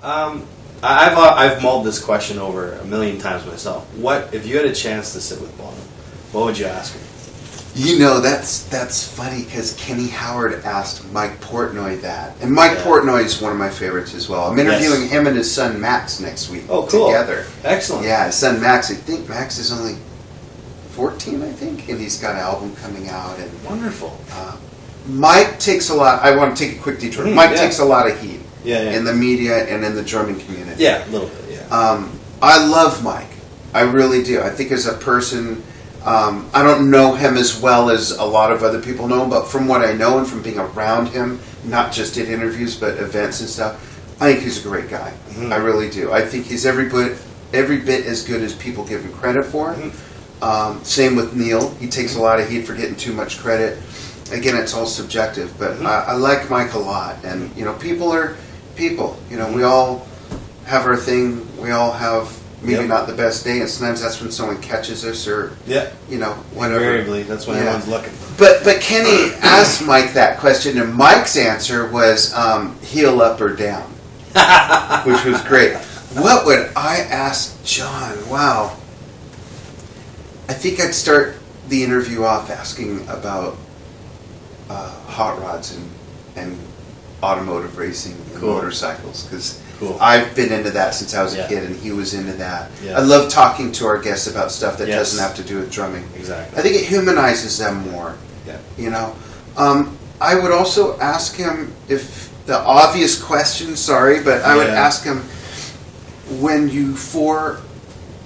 I've mulled this question over a million times myself. What if you had a chance to sit with Bono? What would you ask him? You know, that's funny because Kenny Howard asked Mike Portnoy that, and Mike Portnoy is one of my favorites as well. I'm interviewing him and his son Max next week. Oh, cool! Together, excellent. Yeah, his son Max. I think Max is only 14, I think, and he's got an album coming out. And wonderful. Mike takes a lot. I want to take a quick detour. Mike takes a lot of heat in the media and in the drumming community. Yeah, a little bit. Yeah. I love Mike. I really do. I think as a person. I don't know him as well as a lot of other people know him, but from what I know and from being around him, not just at interviews but events and stuff, I think he's a great guy. I really do. I think he's every bit as good as people give him credit for. Same with Neil. He takes a lot of heat for getting too much credit. Again, it's all subjective, but I like Mike a lot. And people are people. We all have our thing. We all have. Maybe not the best day, and sometimes that's when someone catches us, or whatever. Invariably, that's when everyone's looking. But Kenny asked Mike that question, and Mike's answer was heel up or down, which was great. What would I ask John? Wow, I think I'd start the interview off asking about hot rods and automotive racing and motorcycles, because. Cool. I've been into that since I was a kid, and he was into that. I love talking to our guests about stuff that doesn't have to do with drumming. Exactly. I think it humanizes them more. Yeah. I would also ask him if the obvious question. Sorry, but I would ask him, when you four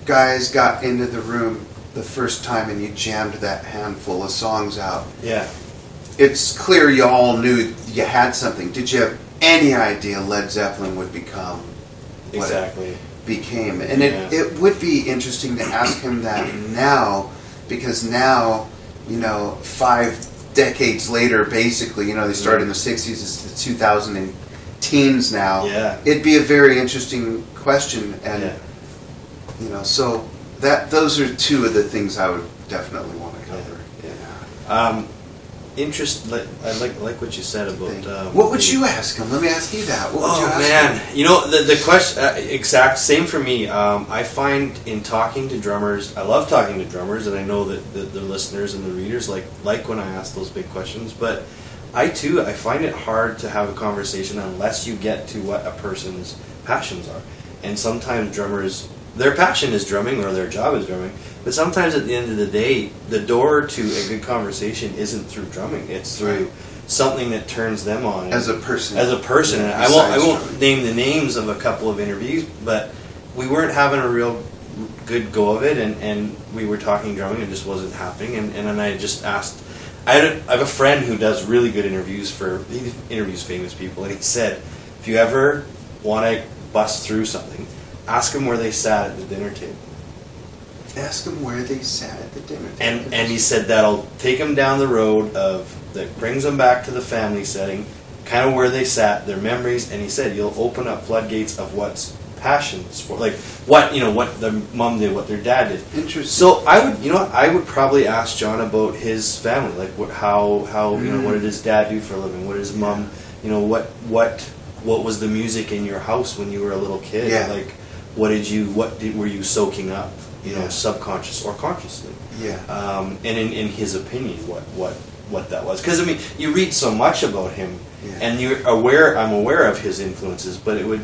guys got into the room the first time and you jammed that handful of songs out. Yeah. It's clear you all knew you had something. Did you have any idea Led Zeppelin would become what it became? And it would be interesting to ask him that now, because now, 5 decades later, basically, they started in the 60s, it's the 2000 teens now. Yeah. It'd be a very interesting question, and so those are two of the things I would definitely want to cover. Yeah. I like what you said about. What would you ask him? Let me ask you that. What would you ask him? The question same for me. I find in talking to drummers, I love talking to drummers, and I know that the listeners and the readers like when I ask those big questions. But I find it hard to have a conversation unless you get to what a person's passions are. And sometimes drummers, their passion is drumming or their job is drumming. But sometimes at the end of the day, the door to a good conversation isn't through drumming. It's through something that turns them on. As a person. And I won't name the names of a couple of interviews, but we weren't having a real good go of it, and we were talking drumming and it just wasn't happening. And then I just asked, I have a friend who does really good interviews he interviews famous people, and he said, if you ever want to bust through something, ask them where they sat at the dinner table. Ask them where they sat at the dinner table. And he said that'll take them down the road that brings them back to the family setting, kind of where they sat, their memories, and he said you'll open up floodgates of what's passions for, like what the mom did, what their dad did. Interesting. So I would probably ask John about his family, like how what did his dad do for a living, what did his mom, what was the music in your house when you were a little kid, like were you soaking up, subconscious or consciously, and in his opinion what that was, because you read so much about him, and I'm aware of his influences, but it would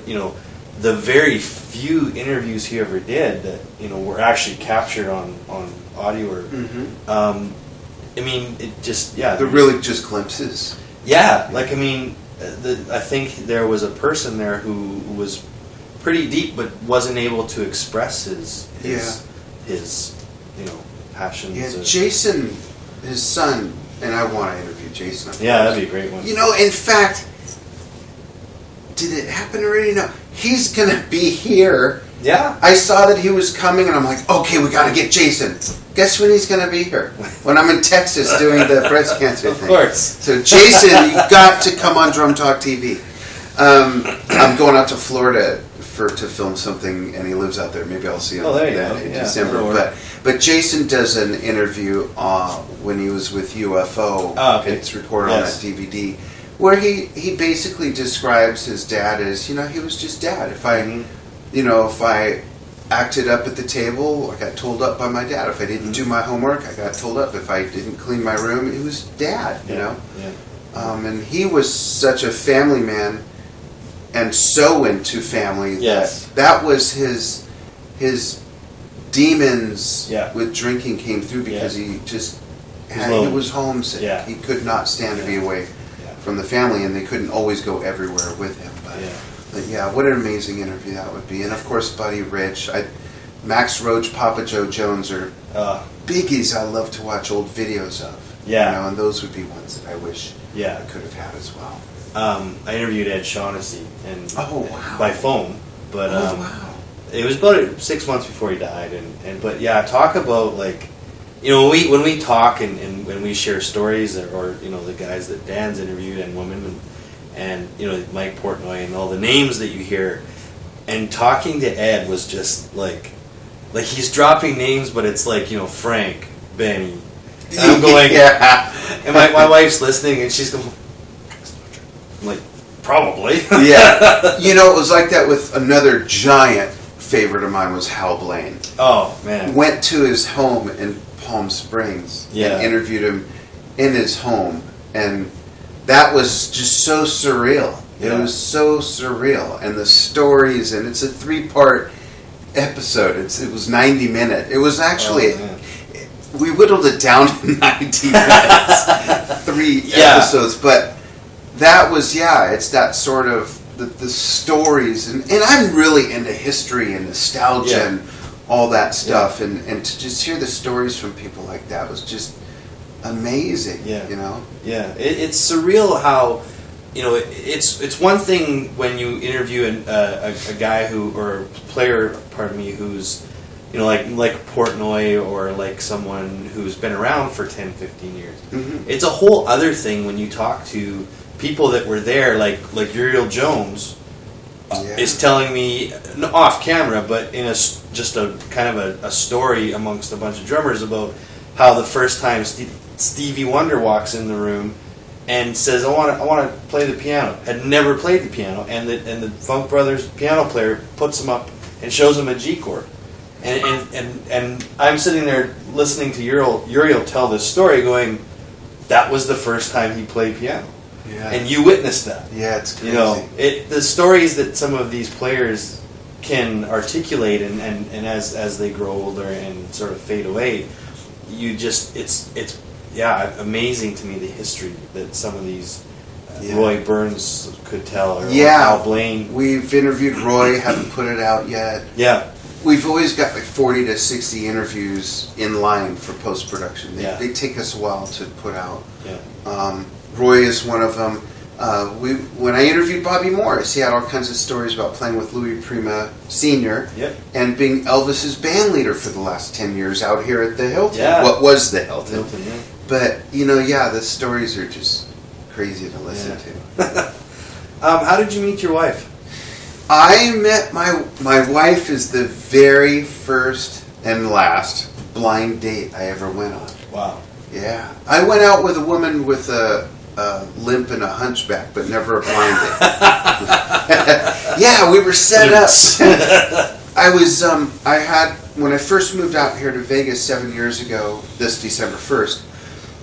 the very few interviews he ever did that were actually captured on audio or it just they're really just glimpses. I think there was a person there who was pretty deep but wasn't able to express his passions. Yeah, Jason, his son, and I want to interview Jason. That'd be a great one. In fact, did it happen already? No. He's going to be here. Yeah. I saw that he was coming, and I'm like, okay, we got to get Jason. Guess when he's going to be here? When I'm in Texas doing the breast cancer thing. Of course. So, Jason, you've got to come on Drum Talk TV. I'm going out to Florida to film something, and he lives out there. Maybe I'll see him in December. But Jason does an interview when he was with UFO. Oh, okay. It's recorded on that DVD where he basically describes his dad as, he was just dad. If I acted up at the table, I got told up by my dad. If I didn't do my homework, I got told up. If I didn't clean my room, it was dad, you know. Yeah. And he was such a family man and so into family that was his demons with drinking came through because he just he was homesick. Yeah. He could not stand to be away from the family, and they couldn't always go everywhere with him. But yeah, what an amazing interview that would be. And of course, Buddy Rich, Max Roach, Papa Joe Jones are biggies I love to watch old videos of. Yeah. And those would be ones that I wish I could have had as well. I interviewed Ed Shaughnessy and by phone, but it was about 6 months before he died. But talk about when we talk and when we share stories or the guys that Dan's interviewed and women and Mike Portnoy and all the names that you hear, and talking to Ed was just like he's dropping names, but it's Frank, Benny. And I'm going, and my wife's listening, and she's going, I'm like, probably. Yeah. It was like that with another giant favorite of mine was Hal Blaine. Oh, man. Went to his home in Palm Springs and interviewed him in his home, and that was just so surreal. It was so surreal, and the stories, and it's a 3-part episode. It was 90 minutes. It was actually... we whittled it down to 90 minutes, 3 episodes, but that was, it's that sort of, the stories, and I'm really into history and nostalgia and all that stuff, and to just hear the stories from people like that was just amazing, Yeah, it's surreal how, it's one thing when you interview a guy or a player, who's, like Portnoy or like someone who's been around for 10, 15 years. Mm-hmm. It's a whole other thing when you talk to people that were there, like Uriel Jones is telling me, off camera, but in just a kind of a story amongst a bunch of drummers about how the first time Stevie Wonder walks in the room and says, I want to play the piano. Had never played the piano, and the Funk Brothers piano player puts him up and shows him a G chord. And I'm sitting there listening to Uriel tell this story, going, that was the first time he played piano. Yeah. And you witnessed that. Yeah, it's crazy. The stories that some of these players can articulate, and as they grow older and sort of fade away, it's amazing to me the history that some of these Roy Burns could tell, or Hal Blaine. We've interviewed Roy, haven't put it out yet. Yeah. We've always got 40 to 60 interviews in line for post-production. They take us a while to put out. Yeah. Roy is one of them. When I interviewed Bobby Morris, he had all kinds of stories about playing with Louis Prima Sr. And being Elvis's band leader for the last 10 years out here at the Hilton. Yeah. What was the Hilton. Yeah. But, the stories are just crazy to listen to. How did you meet your wife? I met my wife is the very first and last blind date I ever went on. Wow. Yeah. I went out with a woman with a limp and a hunchback, but never a blind date. Yeah, we were set up. When I first moved out here to Vegas 7 years ago, this December 1st,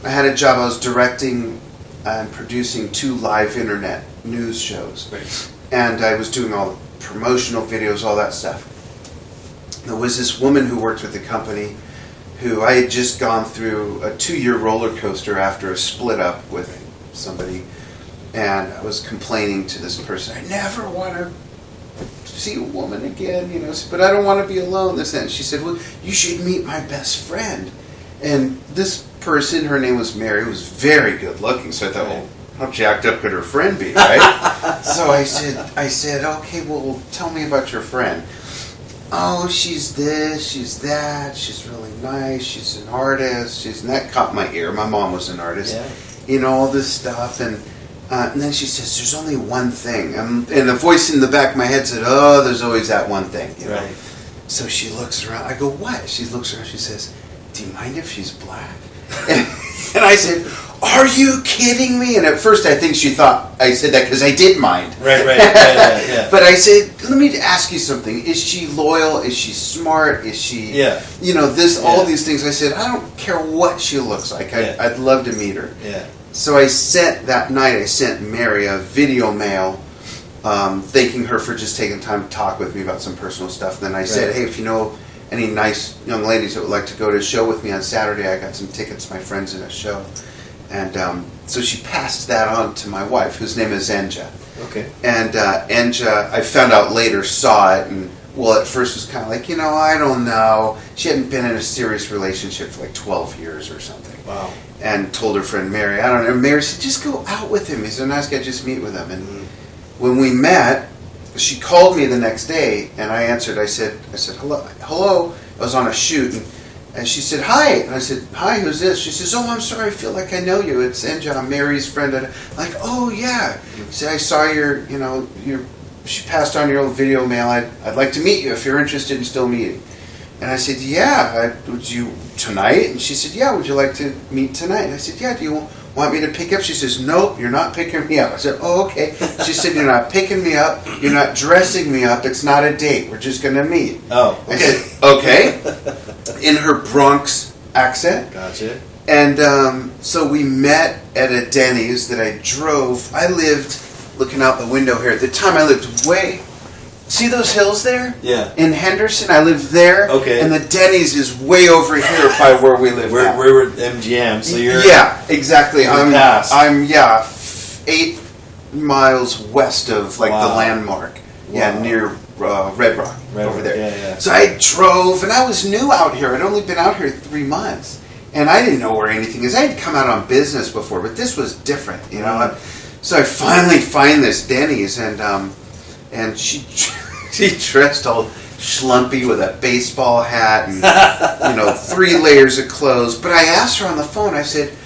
I had a job. I was directing and producing 2 live internet news shows. Right. And I was doing all the promotional videos, all that stuff. There was this woman who worked with the company who I had just gone through a 2-year roller coaster after a split up with somebody. And I was complaining to this person, I never want to see a woman again, but I don't want to be alone. And she said, well, you should meet my best friend. And this person, her name was Mary, was very good looking. So I thought, well, how jacked up could her friend be, right? So I said, okay, well, tell me about your friend. Oh, she's this, she's that, she's really nice, she's an artist, and that caught my ear. My mom was an artist. All this stuff. And then she says, there's only one thing. And the voice in the back of my head said, oh, there's always that one thing. Right. So she looks around. I go, what? She looks around. She says, do you mind if she's black? And I said, are you kidding me? And at first I think she thought I said that because I did mind. Right. Yeah. But I said, let me ask you something. Is she loyal? Is she smart? Is she, all these things. I said, I don't care what she looks like. I'd love to meet her. Yeah. So I sent Mary a video mail thanking her for just taking time to talk with me about some personal stuff. And then I said, hey, if you know any nice young ladies that would like to go to a show with me on Saturday, I got some tickets, my friends in a show. And so she passed that on to my wife, whose name is Enja. Okay. And Enja, I found out later, saw it, and at first was kind of like, I don't know. She hadn't been in a serious relationship for like 12 years or something. Wow. And told her friend Mary, I don't know. Mary said, just go out with him. He's a nice guy, just meet with him. And when we met, she called me the next day, and I answered. I said, hello. I was on a shoot, and she said, hi. And I said, hi, who's this? She says, oh, I'm sorry, I feel like I know you. It's Enja, I'm Mary's friend. I'm like, oh, yeah. She said, I saw she passed on your old video mail. I'd like to meet you if you're interested in still meeting. And I said, yeah, would you tonight? And she said, yeah, would you like to meet tonight? And I said, yeah, do you want me to pick up? She says, nope, you're not picking me up. I said, oh, okay. She said, you're not picking me up, you're not dressing me up, it's not a date, we're just going to meet. Oh, okay. I said, okay, in her Bronx accent. Gotcha. And so we met at a Denny's that I drove. I lived, looking out the window here, at the time I lived see those hills there? Yeah. In Henderson, I lived there. Okay. And the Denny's is way over here by where we live now. We're at MGM, so you're... Yeah, exactly. I'm 8 miles west of the landmark. Wow. Yeah, near Red Rock over there. Yeah. So I drove, and I was new out here. I'd only been out here 3 months. And I didn't know where anything is. I had come out on business before, but this was different, So I finally find this Denny's, and she dressed all schlumpy with a baseball hat and 3 layers of clothes. But I asked her on the phone. I said,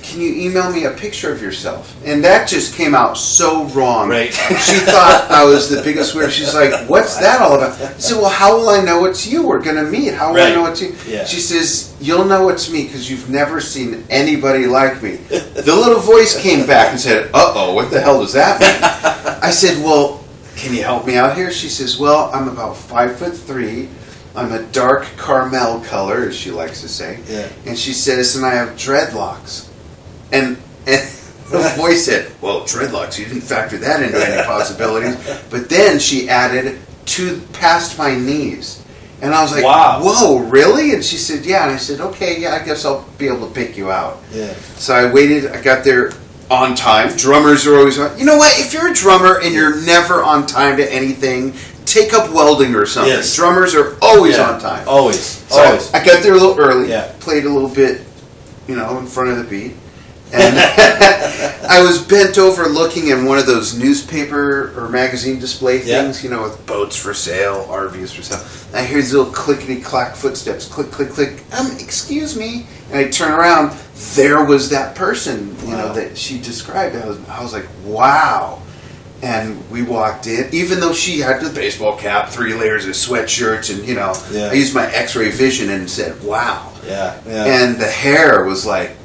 can you email me a picture of yourself? And that just came out so wrong. Right. She thought I was the biggest weirdo. She's like, what's that all about? I said, well, how will I know it's you? We're going to meet. How will I know it's you? Yeah. She says, you'll know it's me because you've never seen anybody like me. The little voice came back and said, uh-oh, what the hell does that mean? I said, well, can you help me out here? She says, well, I'm about 5'3". I'm a dark caramel color, as she likes to say. Yeah. And she says, and I have dreadlocks. And the voice said, well, dreadlocks, you didn't factor that into any possibilities. But then she added, past my knees. And I was like, wow. Whoa, really? And she said, yeah. And I said, okay, yeah, I guess I'll be able to pick you out. Yeah. So I waited, I got there on time. Drummers are always on. You know what? If you're a drummer and you're never on time to anything, take up welding or something. Yes. Drummers are always on time. Always. So Always. I got there a little early. Yeah. Played a little bit, in front of the beat. And I was bent over looking in one of those newspaper or magazine display things, with boats for sale, RVs for sale. And I hear these little clickety-clack footsteps, click, click, click. Excuse me. And I turn around. There was that person, that she described. I was like, wow. And we walked in, even though she had the baseball cap, 3 layers of sweatshirts, and, I used my x-ray vision and said, wow. Yeah. And the hair was like,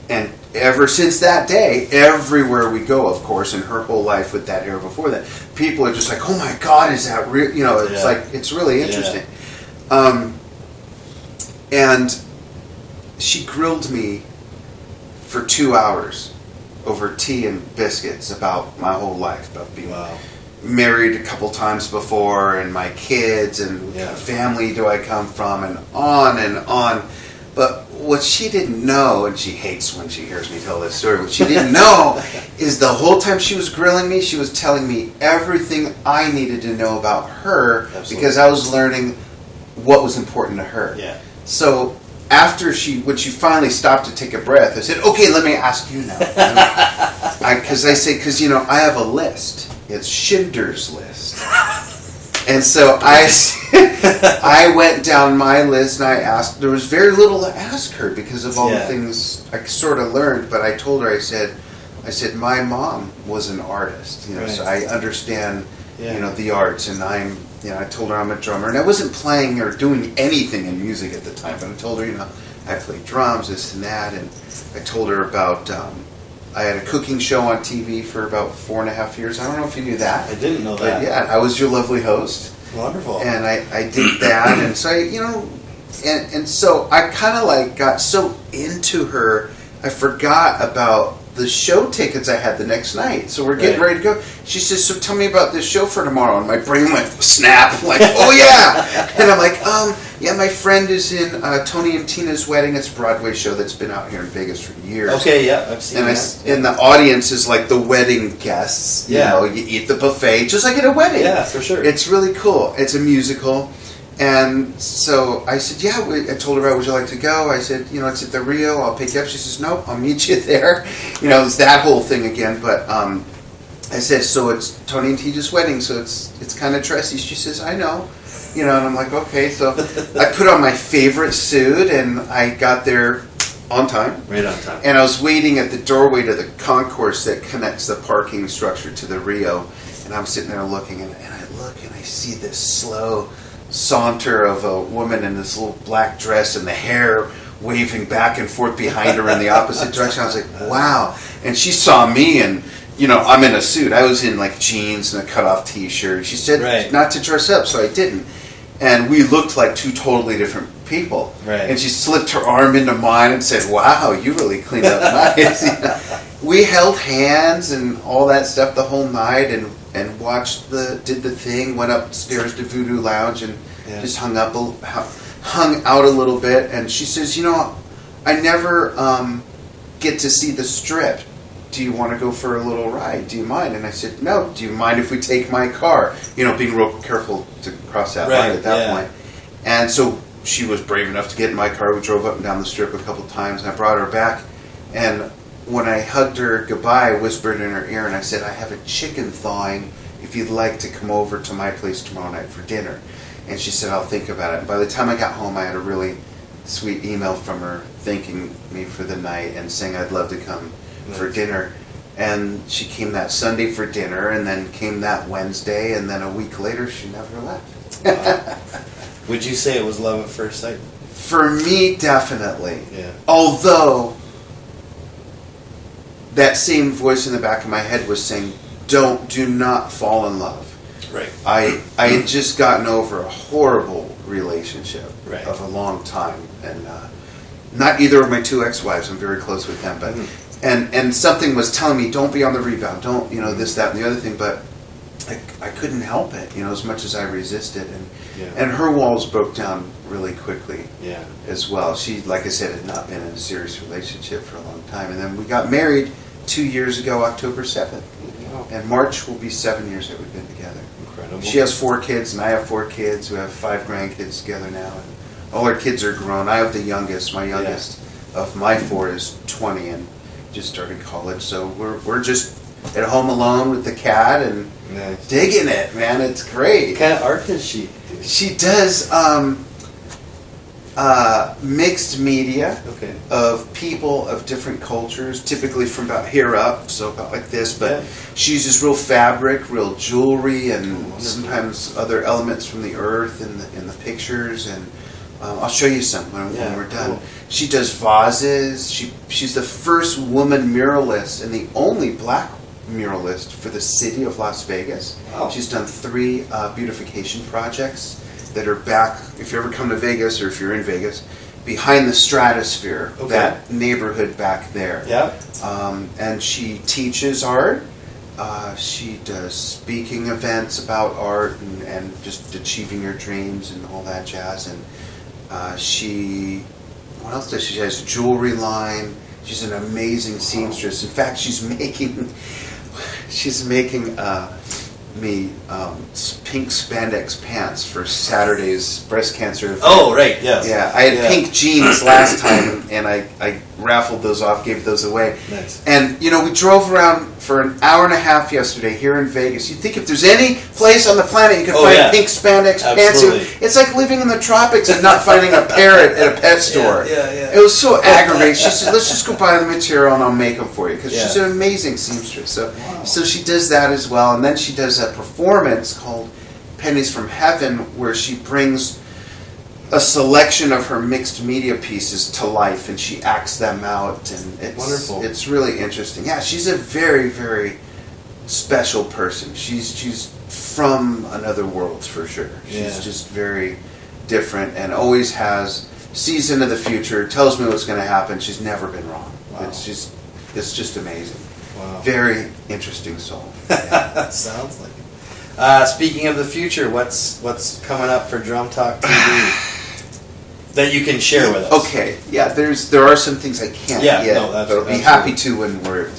and ever since that day, everywhere we go, of course, in her whole life with that hair before that, people are just like, oh my God, is that real? It's like, it's really interesting. And she grilled me for 2 hours over tea and biscuits about my whole life, about being married a couple times before, and my kids, and what kind of family do I come from, and on and on. But what she didn't know, and she hates when she hears me tell this story, what she didn't know is the whole time she was grilling me, she was telling me everything I needed to know about her. Absolutely. Because I was learning what was important to her. Yeah. So after when she finally stopped to take a breath, I said, okay, let me ask you now. Because I have a list. It's Shinder's list. And so I went down my list and I asked. There was very little to ask her because of all the things I sort of learned. But I told her, I said, my mom was an artist, so I understand, the arts, and I told her I'm a drummer, and I wasn't playing or doing anything in music at the time. But I told her, I play drums, this and that. And I told her about, I had a cooking show on TV for about 4.5 years. I don't know if you knew that. I didn't know But that. yeah, I was your lovely host. Wonderful. And I did that. And so, and so I kind of like got so into her, I forgot about the show tickets I had the next night. So we're getting ready to go. She says, so tell me about this show for tomorrow. And my brain went snap, like, oh yeah. And I'm like, yeah, my friend is in Tony and Tina's Wedding. It's a Broadway show that's been out here in Vegas for years. Okay, yeah, I've seen that. And the audience is like the wedding guests. You know, you eat the buffet just like at a wedding. Yeah, for sure. It's really cool. It's a musical. And so I said, yeah, I told her, would you like to go? I said, it's at the Rio. I'll pick you up. She says, nope, I'll meet you there. It's that whole thing again. But I said, so it's Tony and Tina's wedding, so it's kind of dressy. She says, I know. And I'm like, okay. So I put on my favorite suit, and I got there on time. Right on time. And I was waiting at the doorway to the concourse that connects the parking structure to the Rio. And I'm sitting there looking, and I look, and I see this slow saunter of a woman in this little black dress and the hair waving back and forth behind her in the opposite direction. I was like, wow. And she saw me, and I'm in a suit. I was in like jeans and a cutoff t-shirt. She said not to dress up, so I didn't. And we looked like two totally different people. Right. And she slipped her arm into mine and said, wow, you really cleaned up nice. We held hands and all that stuff the whole night, and did the thing, went upstairs to Voodoo Lounge and just hung out a little bit. And she says, I never get to see the Strip. Do you want to go for a little ride? Do you mind? And I said, no. Do you mind if we take my car? Being real careful to cross that line at that point. And so she was brave enough to get in my car. We drove up and down the Strip a couple times, and I brought her back. And when I hugged her goodbye, I whispered in her ear, and I said, I have a chicken thawing if you'd like to come over to my place tomorrow night for dinner. And she said, I'll think about it. And by the time I got home, I had a really sweet email from her thanking me for the night and saying I'd love to come for dinner. And she came that Sunday for dinner, and then came that Wednesday, and then a week later, she never left. Wow. Would you say it was love at first sight? For me, definitely. Yeah. Although that same voice in the back of my head was saying, do not fall in love. Right. I had just gotten over a horrible relationship of a long time, and not either of my two ex-wives. I'm very close with them, but and something was telling me, don't be on the rebound, don't this, that, and the other thing, but I couldn't help it, as much as I resisted, and her walls broke down really quickly as well. She, like I said, had not been in a serious relationship for a long time, and then we got married 2 years ago, October 7th. Wow. And March will be 7 years that we've been together. Incredible. She has 4 kids, and I have 4 kids. We have 5 grandkids together now, and all our kids are grown. I have the youngest. My youngest of my 4 is 20 and just started college. So we're just at home alone with the cat and digging it, man. It's great. What kind of art does she do? She does mixed media of people of different cultures, typically from about here up, so about like this, but she uses real fabric, real jewelry, and sometimes other elements from the earth in the pictures, and I'll show you some when we're done. Cool. She does vases. She's the first woman muralist and the only black muralist for the city of Las Vegas. Wow. She's done 3 beautification projects that are back, if you ever come to Vegas or if you're in Vegas, behind the Stratosphere, that neighborhood back there. Yeah. And she teaches art. She does speaking events about art and just achieving your dreams and all that jazz. And what else does she? She has a jewelry line. She's an amazing seamstress. In fact, she's making me pink spandex pants for Saturday's breast cancer. Oh, right, yes. Yeah, I had pink jeans last time, and I raffled those off, gave those away. Nice. And, we drove around for an hour and a half yesterday here in Vegas. You'd think if there's any place on the planet you could find pink spandex pants, it's like living in the tropics and not finding a parrot at a pet store. It was so aggravating. She said, let's just go buy the material and I'll make them for you, because she's an amazing seamstress. So she does that as well, and then she does a performance called Pennies from Heaven, where she brings a selection of her mixed media pieces to life, and she acts them out, and it's wonderful. It's really interesting. Yeah, she's a very, very special person. She's from another world for sure. She's just very different and always sees into the future, tells me what's going to happen. She's never been wrong. Wow. It's just amazing. Wow. Very interesting soul. Yeah. Sounds like it. Speaking of the future, what's coming up for Drum Talk TV that you can share with us? Okay, yeah, there are some things I can't yet, but I'll be happy to when we're.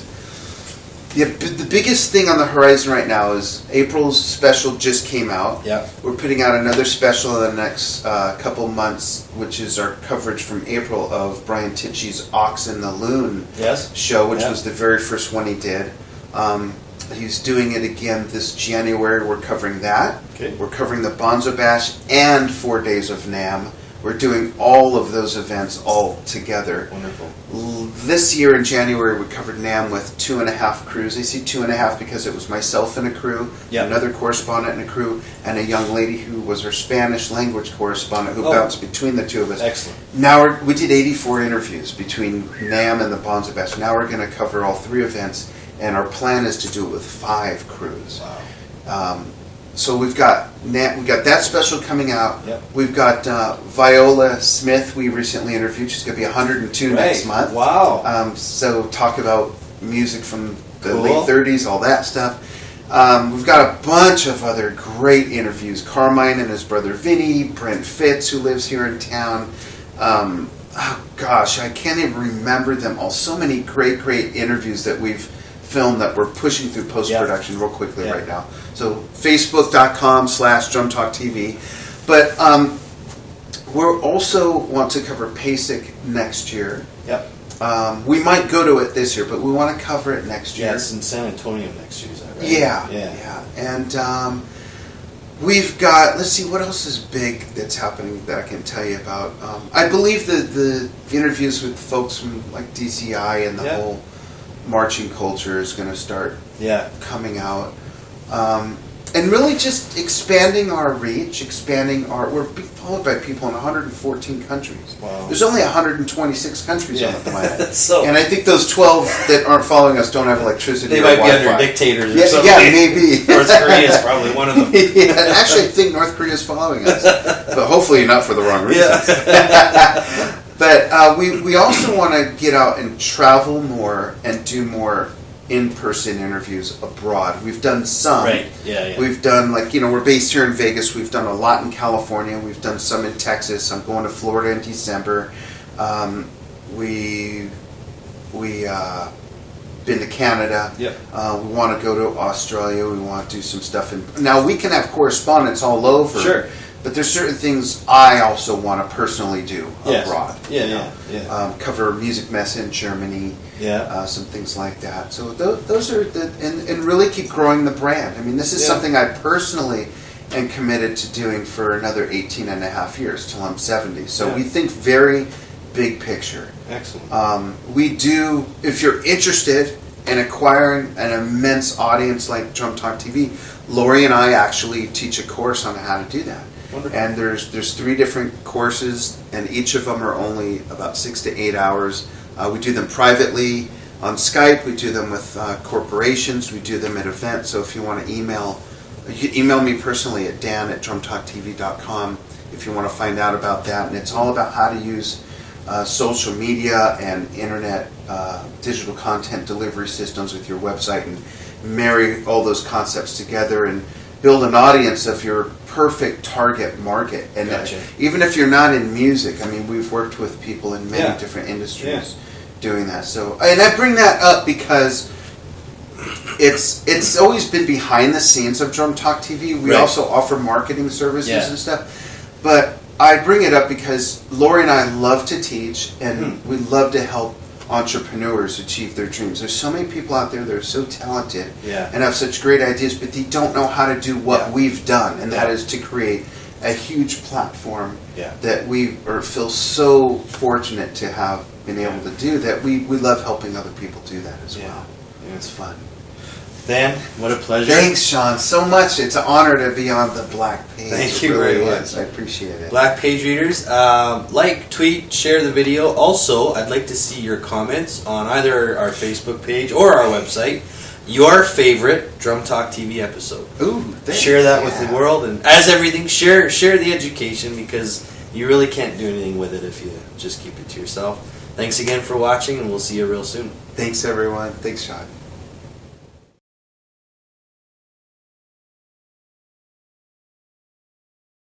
Yeah, the biggest thing on the horizon right now is April's special just came out. Yeah. We're putting out another special in the next couple months, which is our coverage from April of Brian Tichy's Ox and the Loon show, which was the very first one he did. He's doing it again this January. We're covering that. Okay. We're covering the Bonzo Bash and 4 Days of NAMM. We're doing all of those events all together. Wonderful. This year in January, we covered NAMM with 2.5 crews. I see 2.5 because it was myself and a crew, another correspondent and a crew, and a young lady who was our Spanish language correspondent who bounced between the two of us. Excellent. Now we did 84 interviews between NAMM and the Bonzo Bash. Now we're going to cover all 3 events, and our plan is to do it with 5 crews. Wow. So we've got that special coming out. Yep. We've got Viola Smith. We recently interviewed. She's going to be 102 next month. Wow. So talk about music from the Cool. late 30s, all that stuff. We've got a bunch of other great interviews. Carmine and his brother Vinny, Brent Fitz, who lives here in town. Oh gosh, I can't even remember them all. So many great interviews that we've filmed that we're pushing through post-production real quickly right now. So facebook.com/drumtalktv. But we also want to cover PASIC next year. Yep. We might go to it this year, but we want to cover it next year. Yeah, it's in San Antonio next year, is that right? Yeah. And we've got, let's see, what else is big that's happening that I can tell you about? I believe the interviews with folks from like DCI and the whole marching culture is going to start coming out. And really just expanding our reach, we're being followed by people in 114 countries. Wow. There's only 126 countries on the planet. So, and I think those 12 that aren't following us don't have electricity. They or might Wi-Fi. be under dictators or something. Yeah, maybe. North Korea is probably one of them. Actually, I think North Korea is following us. But hopefully not for the wrong reasons. But we also want to get out and travel more and do more in-person interviews abroad. We've done some. Right. Yeah. We've done, we're based here in Vegas. We've done a lot in California. We've done some in Texas. I'm going to Florida in December. We've been to Canada. Yep. We want to go to Australia. We want to do some stuff. Now, we can have correspondence all over. Sure. But there's certain things I also want to personally do abroad. Yeah. Cover Music Messe in Germany. Yeah. Some things like that. So those are and really keep growing the brand. I mean, this is something I personally am committed to doing for another 18 and a half years till I'm 70. So we think very big picture. Excellent. We do, if you're interested in acquiring an immense audience like Drum Talk TV, Lori and I actually teach a course on how to do that. Wonderful. And there's 3 different courses, and each of them are only about 6 to 8 hours. We do them privately on Skype. We do them with corporations. We do them at events. So if you want to email me personally at dan@drumtalktv.com if you want to find out about that. And it's all about how to use social media and internet digital content delivery systems with your website and marry all those concepts together and build an audience of your perfect target market. And even if you're not in music, I mean, we've worked with people in many different industries doing that. So, and I bring that up because it's always been behind the scenes of Drum Talk TV. We also offer marketing services and stuff. But I bring it up because Lori and I love to teach, and we love to help entrepreneurs achieve their dreams. There's so many people out there that are so talented and have such great ideas, but they don't know how to do what we've done, and that is to create a huge platform that we feel so fortunate to have been able to do, that we love helping other people do that as well. It's fun. Dan, what a pleasure. Thanks, Sean, so much. It's an honor to be on the Black Page. Thank It you really very is. much. I appreciate it. Black Page readers, like, tweet, share the video. Also, I'd like to see your comments on either our Facebook page or our website. Your favorite Drum Talk TV episode. Ooh, thanks. Share that with the world, and as everything, share the education, because you really can't do anything with it if you just keep it to yourself. Thanks again for watching, and we'll see you real soon. Thanks, everyone. Thanks, Sean.